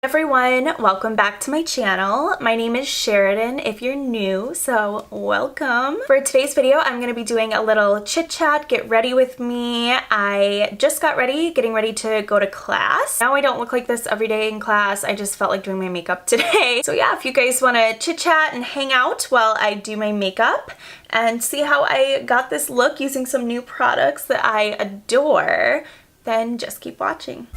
Everyone, welcome back to my channel. My name is Sheridan if you're new, so welcome. For today's video, I'm going to be doing a little chit chat, get ready with me. I just got ready, getting ready to go to class. Now I don't look like this every day in class. I just felt like doing my makeup today. So yeah, if you guys want to chit chat and hang out while I do my makeup and see how I got this look using some new products that I adore, then just keep watching.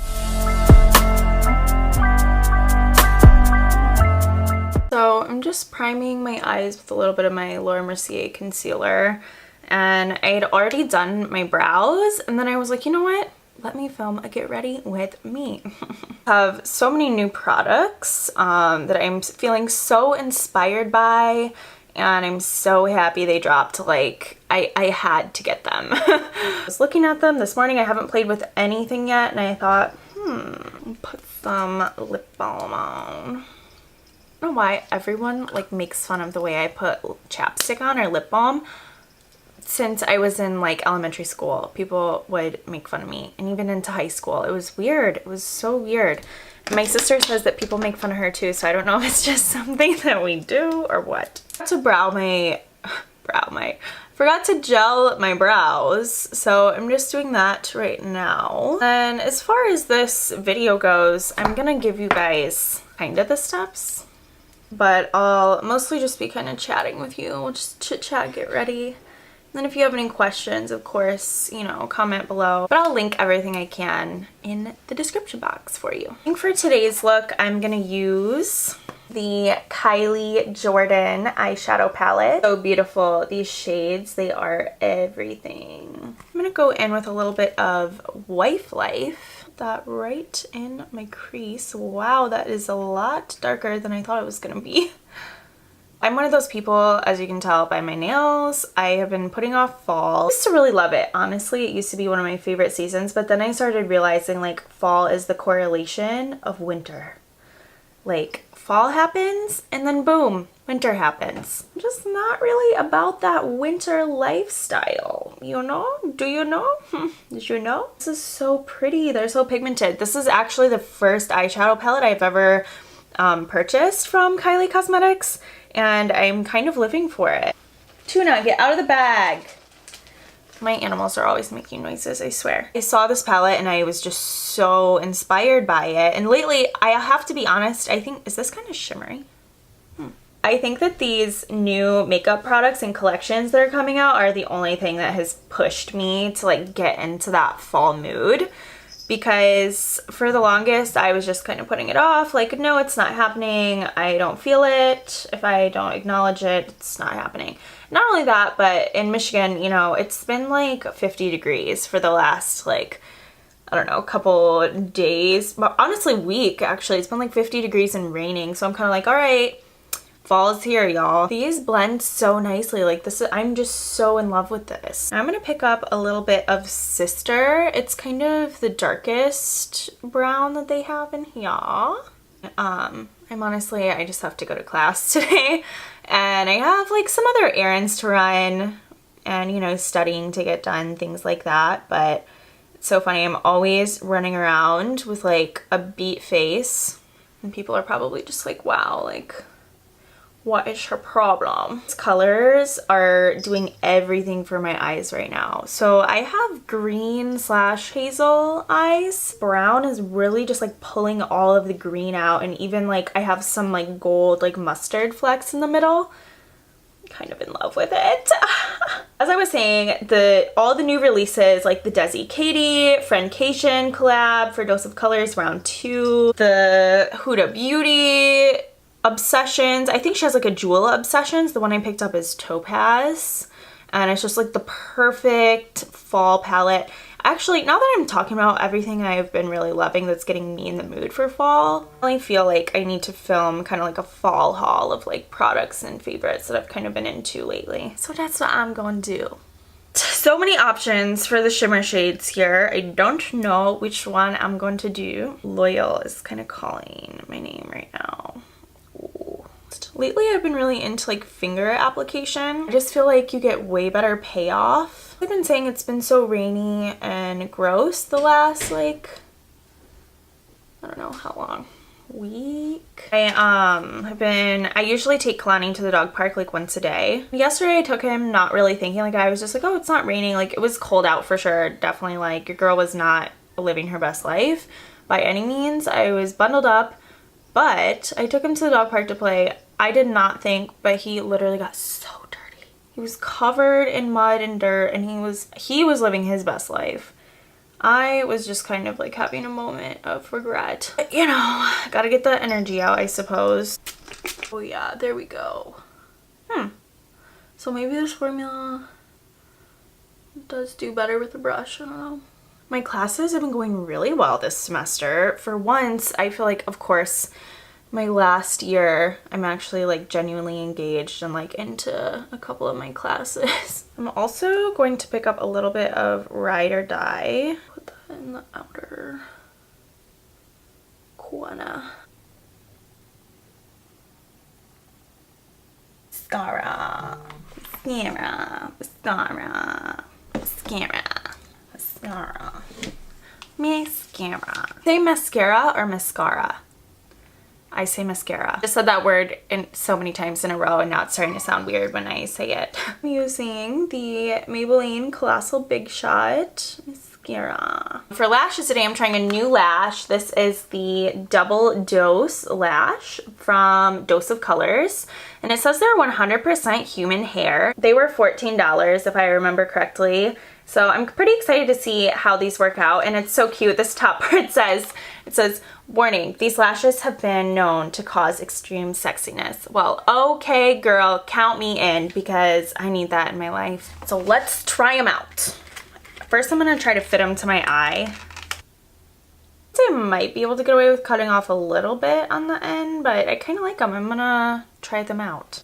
So I'm just priming my eyes with a little bit of my Mercier concealer, and I had already done my brows, and then I was like, you know what? Let me film a get ready with me. I have so many new products that I'm feeling so inspired by, and I'm so happy they dropped. Like, I had to get them. I was looking at them this morning. I haven't played with anything yet, and I thought, put some lip balm on. I don't know why everyone like makes fun of the way I put chapstick on or lip balm. Since I was in like elementary school, people would make fun of me, and even into high school. It was weird. It was so weird. And my sister says that people make fun of her too, so I don't know if it's just something that we do or what. I forgot to gel my brows, so I'm just doing that right now. And as far as this video goes, I'm gonna give you guys kind of the steps, but I'll mostly just be kind of chatting with you. We'll just chit chat, get ready. And then if you have any questions, of course, you know, comment below. But I'll link everything I can in the description box for you. I think for today's look, I'm gonna use the Kylie Jordyn eyeshadow palette. So beautiful. These shades, they are everything. I'm gonna go in with a little bit of Wife Life. That right in my crease. Wow, that is a lot darker than I thought it was gonna be. I'm one of those people, as you can tell by my nails, I have been putting off fall. I used to really love it. Honestly, it used to be one of my favorite seasons, but then I started realizing like fall is the correlation of winter. Like fall happens and then boom, winter happens. I'm just not really about that winter lifestyle, you know? Do you know? Did you know? This is so pretty. They're so pigmented. This is actually the first eyeshadow palette I've ever purchased from Kylie Cosmetics, and I'm kind of living for it. Tuna, get out of the bag. My animals are always making noises, I swear. I saw this palette and I was just so inspired by it. And lately, I have to be honest, I think, is this kind of shimmery? I think that these new makeup products and collections that are coming out are the only thing that has pushed me to like get into that fall mood. Because for the longest, I was just kind of putting it off. Like, no, it's not happening. I don't feel it. If I don't acknowledge it, it's not happening. Not only that, but in Michigan, you know, it's been like 50 degrees for the last like, I don't know, couple days. But honestly, week actually. It's been like 50 degrees and raining. So I'm kind of like, all right, fall is here, y'all. These blend so nicely. Like this, I'm just so in love with this. I'm gonna pick up a little bit of Sister. It's kind of the darkest brown that they have in here. I just have to go to class today, and I have like some other errands to run and, you know, studying to get done, things like that. But it's so funny. I'm always running around with like a beat face, and people are probably just like, wow, like, what is her problem? These colors are doing everything for my eyes right now. So I have green / hazel eyes. Brown is really just like pulling all of the green out, and even like I have some like gold like mustard flecks in the middle. I'm kind of in love with it. As I was saying, all the new releases like the Desi&Katy Friendcation collab for Dose of Colors round 2, the Huda Beauty Obsessions. I think she has like a Jewel Obsessions. The one I picked up is Topaz, and it's just like the perfect fall palette. Actually, now that I'm talking about everything I've been really loving that's getting me in the mood for fall, I really feel like I need to film kind of like a fall haul of like products and favorites that I've kind of been into lately. So that's what I'm going to do. So many options for the shimmer shades here. I don't know which one I'm going to do. Loyal is kind of calling my name right now. Lately I've been really into like finger application. I just feel like you get way better payoff. I've been saying it's been so rainy and gross the last like, I don't know how long, week. I usually take Kalani to the dog park like once a day. Yesterday I took him not really thinking, like I was just like, oh, it's not raining. Like it was cold out for sure. Definitely like your girl was not living her best life by any means. I was bundled up, but I took him to the dog park to play. I did not think, but he literally got so dirty. He was covered in mud and dirt, and he was living his best life. I was just kind of like having a moment of regret. But, you know, gotta get that energy out, I suppose. Oh yeah, there we go. So maybe this formula does do better with the brush, I don't know. My classes have been going really well this semester. For once, I feel like, of course, my last year, I'm actually like genuinely engaged and like into a couple of my classes. I'm also going to pick up a little bit of Ride or Die. Put that in the outer corner. Mascara, mascara, mascara, mascara, mascara, mascara. Say mascara or mascara? I say mascara. I just said that word so many times in a row and now it's starting to sound weird when I say it. I'm using the Maybelline Colossal Big Shot mascara. For lashes today, I'm trying a new lash. This is the Double Dose lash from Dose of Colors. And it says they're 100% human hair. They were $14 if I remember correctly. So I'm pretty excited to see how these work out, and it's so cute. This top part says, warning, these lashes have been known to cause extreme sexiness. Well, okay girl, count me in because I need that in my life. So let's try them out. First I'm gonna try to fit them to my eye. I might be able to get away with cutting off a little bit on the end, but I kind of like them. I'm gonna try them out.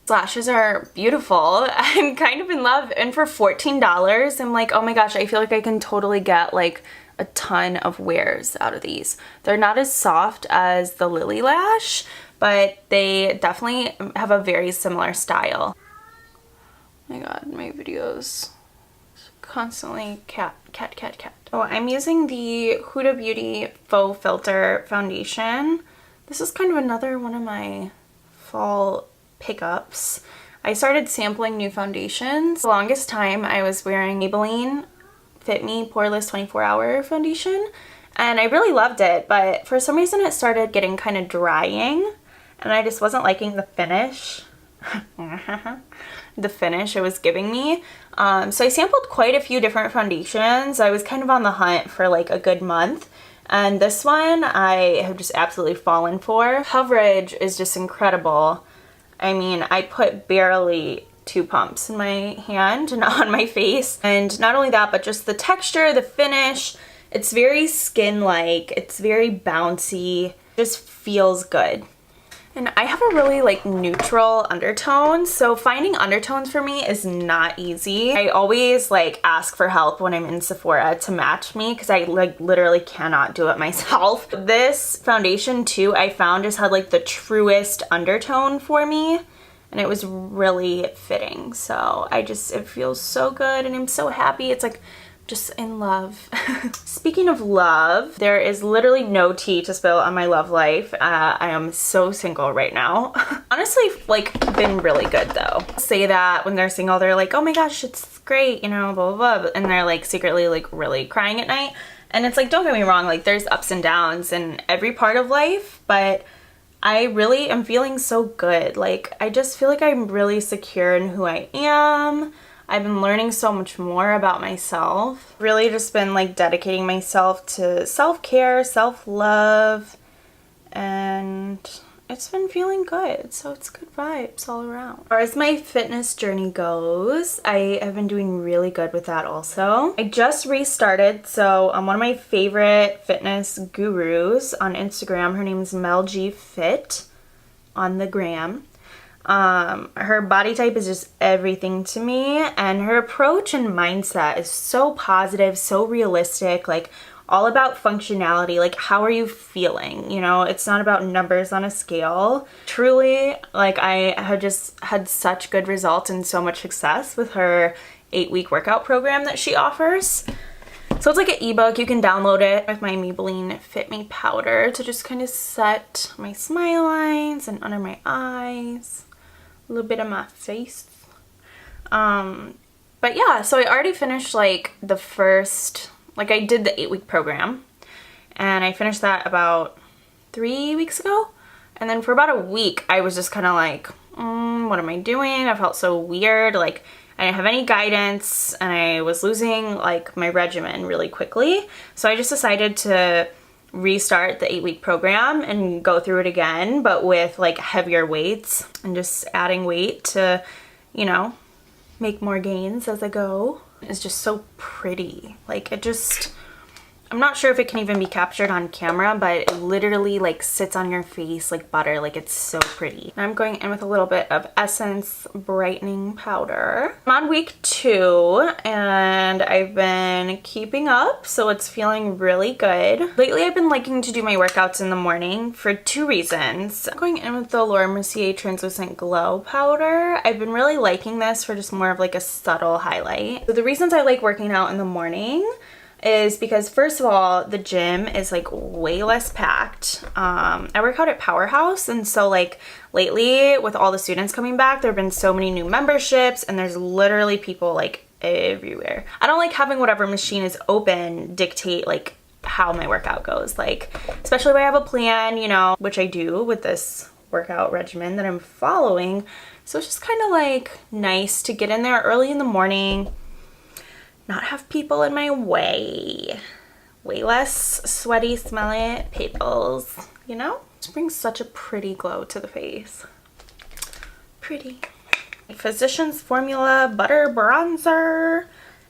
Lashes are beautiful. I'm kind of in love, and for $14 I'm like, oh my gosh, I feel like I can totally get like a ton of wears out of these. They're not as soft as the Lily Lash, but they definitely have a very similar style. Oh my god, my videos constantly cat. Oh, I'm using the Huda Beauty Faux Filter foundation. This is kind of another one of my fall pickups. I started sampling new foundations. The longest time I was wearing Maybelline Fit Me Poreless 24-Hour foundation, and I really loved it, but for some reason it started getting kind of drying and I just wasn't liking the finish. The finish it was giving me. So I sampled quite a few different foundations. I was kind of on the hunt for like a good month, and this one I have just absolutely fallen for. Coverage is just incredible. I mean, I put barely 2 pumps in my hand and on my face. And not only that, but just the texture, the finish, it's very skin-like, it's very bouncy, just feels good. And I have a really like neutral undertone, so finding undertones for me is not easy. I always like ask for help when I'm in Sephora to match me because I like literally cannot do it myself. This foundation too, I found just had like the truest undertone for me, and it was really fitting. So it feels so good and I'm so happy. It's like just in love. Speaking of love, there is literally no tea to spill on my love life. I am so single right now. Honestly, like, been really good though. Say that when they're single, they're like, oh my gosh, it's great, you know, blah, blah, blah. And they're like secretly like really crying at night. And it's like, don't get me wrong, like there's ups and downs in every part of life, but I really am feeling so good. Like, I just feel like I'm really secure in who I am. I've been learning so much more about myself. Really just been like dedicating myself to self-care, self-love, and it's been feeling good. So it's good vibes all around. As far as my fitness journey goes, I have been doing really good with that also. I just restarted, so one of my favorite fitness gurus on Instagram, her name's Mel G Fit on the gram. Her body type is just everything to me, and her approach and mindset is so positive, so realistic, like all about functionality. Like, how are you feeling? You know, it's not about numbers on a scale. Truly, like, I have just had such good results and so much success with her 8-week workout program that she offers. So it's like an ebook. You can download it with my Maybelline Fit Me powder to just kind of set my smile lines and under my eyes, a little bit of my face. But yeah, so I already finished like the first, like I did the 8-week program, and I finished that about 3 weeks ago. And then for about a week, I was just kind of like, what am I doing? I felt so weird. Like I didn't have any guidance and I was losing like my regimen really quickly. So I just decided to restart the 8-week program and go through it again, but with like heavier weights and just adding weight to, you know, make more gains as I go. It's just so pretty. Like it just, I'm not sure if it can even be captured on camera, but it literally like sits on your face like butter. Like it's so pretty. Now I'm going in with a little bit of Essence brightening powder. I'm on week 2 and I've been keeping up, so it's feeling really good. Lately I've been liking to do my workouts in the morning for 2 reasons. I'm going in with the Mercier translucent glow powder. I've been really liking this for just more of like a subtle highlight. So the reasons I like working out in the morning is because first of all, the gym is like way less packed. I work out at Powerhouse, and so like lately with all the students coming back, there have been so many new memberships and there's literally people like everywhere. I don't like having whatever machine is open dictate like how my workout goes, like especially when I have a plan, you know, which I do with this workout regimen that I'm following. So it's just kind of like nice to get in there early in the morning, not have people in my way less sweaty, smelly peoples, you know? Just brings such a pretty glow to the face. Pretty. Physicians Formula Butter Bronzer.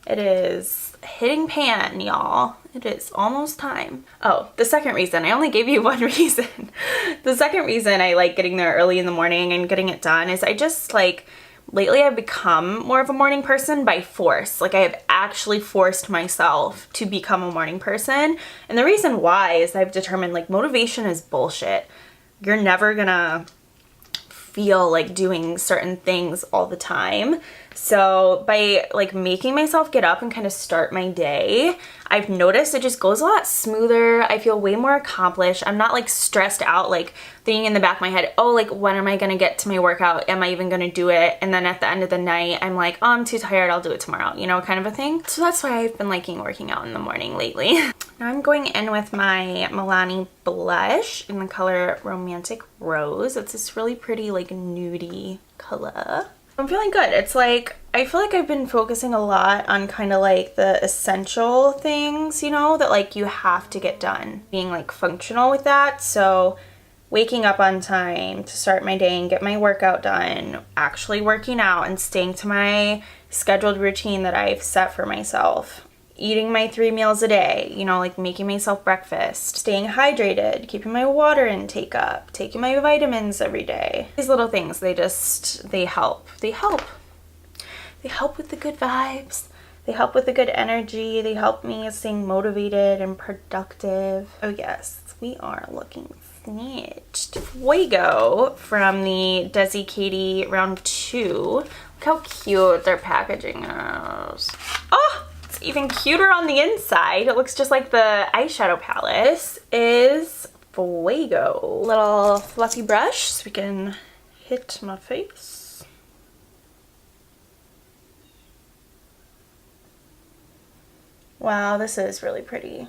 It is hitting pan, y'all. It is almost time. Oh, the second reason, I only gave you one reason. The second reason I like getting there early in the morning and getting it done is I just like, lately I've become more of a morning person by force. Like I have actually forced myself to become a morning person. And the reason why is I've determined like motivation is bullshit. You're never gonna feel like doing certain things all the time. So by like making myself get up and kind of start my day, I've noticed it just goes a lot smoother. I feel way more accomplished. I'm not like stressed out, like thinking in the back of my head, oh, like when am I gonna get to my workout? Am I even gonna do it? And then at the end of the night, I'm like, oh, I'm too tired, I'll do it tomorrow, you know, kind of a thing. So that's why I've been liking working out in the morning lately. Now I'm going in with my Milani blush in the color Romantic Rose. It's this really pretty like nudie color. I'm feeling good. It's like, I feel like I've been focusing a lot on kind of like the essential things, you know, that like you have to get done, being like functional with that. So waking up on time to start my day and get my workout done, actually working out and staying to my scheduled routine that I've set for myself. Eating my 3 meals a day, you know, like making myself breakfast, staying hydrated, keeping my water intake up, taking my vitamins every day. These little things, they help. They help with the good vibes. They help with the good energy. They help me staying motivated and productive. Oh yes, we are looking snatched. Fuego from the Desi&Katy round 2. Look how cute their packaging is. Oh! Even cuter on the inside. It looks just like the eyeshadow palette. This is Fuego. Little fluffy brush so we can hit my face. Wow, this is really pretty.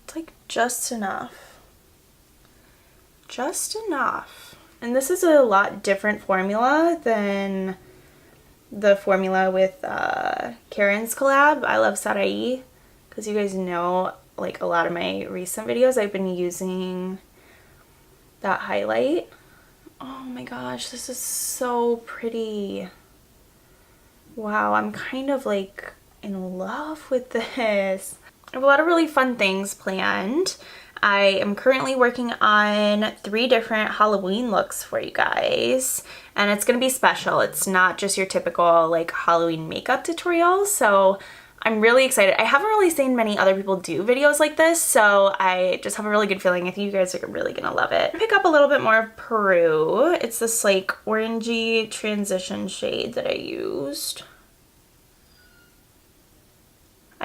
It's like just enough. Just enough. And this is a lot different formula than the formula with Karen's collab, I Love Sarai, because you guys know, like a lot of my recent videos, I've been using that highlight. Oh my gosh, this is so pretty. Wow, I'm kind of like in love with this. I have a lot of really fun things planned. I am currently working on 3 different Halloween looks for you guys, and it's gonna be special. It's not just your typical like Halloween makeup tutorial, so I'm really excited. I haven't really seen many other people do videos like this, so I just have a really good feeling. I think you guys are really gonna love it. Pick up a little bit more of Peru. It's this like orangey transition shade that I used.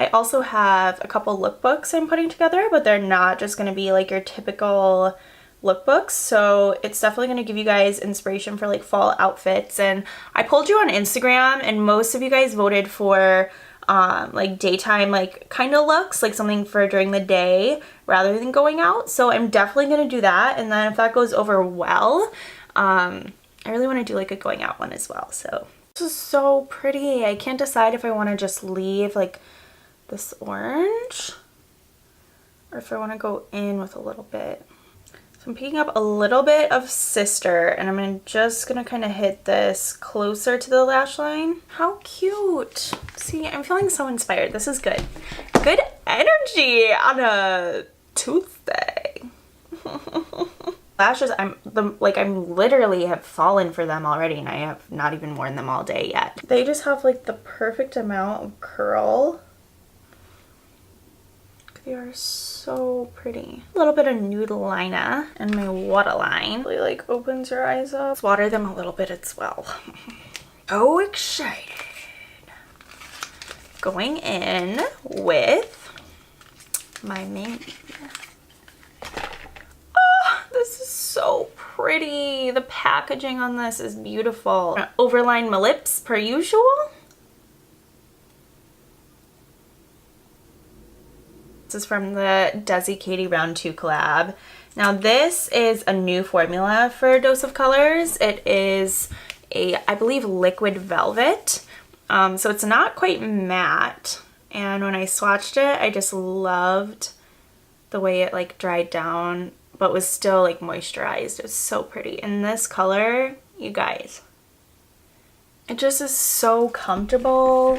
I also have a couple lookbooks I'm putting together, but they're not just going to be like your typical lookbooks, so it's definitely going to give you guys inspiration for like fall outfits. And I polled you on Instagram and most of you guys voted for like daytime like kind of looks, like something for during the day rather than going out. So I'm definitely going to do that, and then if that goes over well, I really want to do like a going out one as well. So this is so pretty. I can't decide if I want to just leave like this orange or if I want to go in with a little bit. So I'm picking up a little bit of Sister, and I'm just gonna kind of hit this closer to the lash line. How cute. See, I'm feeling so inspired. This is good. Good energy on a Tuesday. Lashes, I'm literally have fallen for them already, and I have not even worn them all day yet. They just have like the perfect amount of curl. They are so pretty. A little bit of nude liner and my waterline really like opens your eyes up. Let's water them a little bit as well. So excited. Going in with my main. Oh, this is so pretty. The packaging on this is beautiful. I'm gonna overline my lips per usual. This is from the Desi&Katy Round 2 collab. Now this is a new formula for Dose of Colors. It is a, I believe, liquid velvet. So it's not quite matte. And when I swatched it, I just loved the way it like dried down, but was still like moisturized. It was so pretty. And this color, you guys, it just is so comfortable.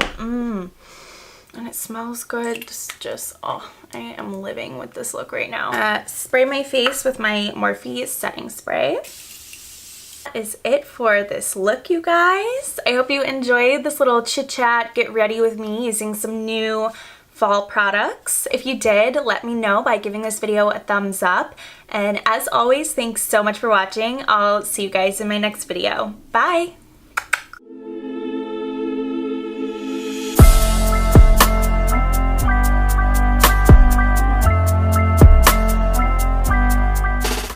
And it smells good. Just, oh, I am living with this look right now. Spray my face with my Morphe setting spray. That is it for this look, you guys. I hope you enjoyed this little chit chat, get ready with me using some new fall products. If you did, let me know by giving this video a thumbs up. And as always, thanks so much for watching. I'll see you guys in my next video. Bye!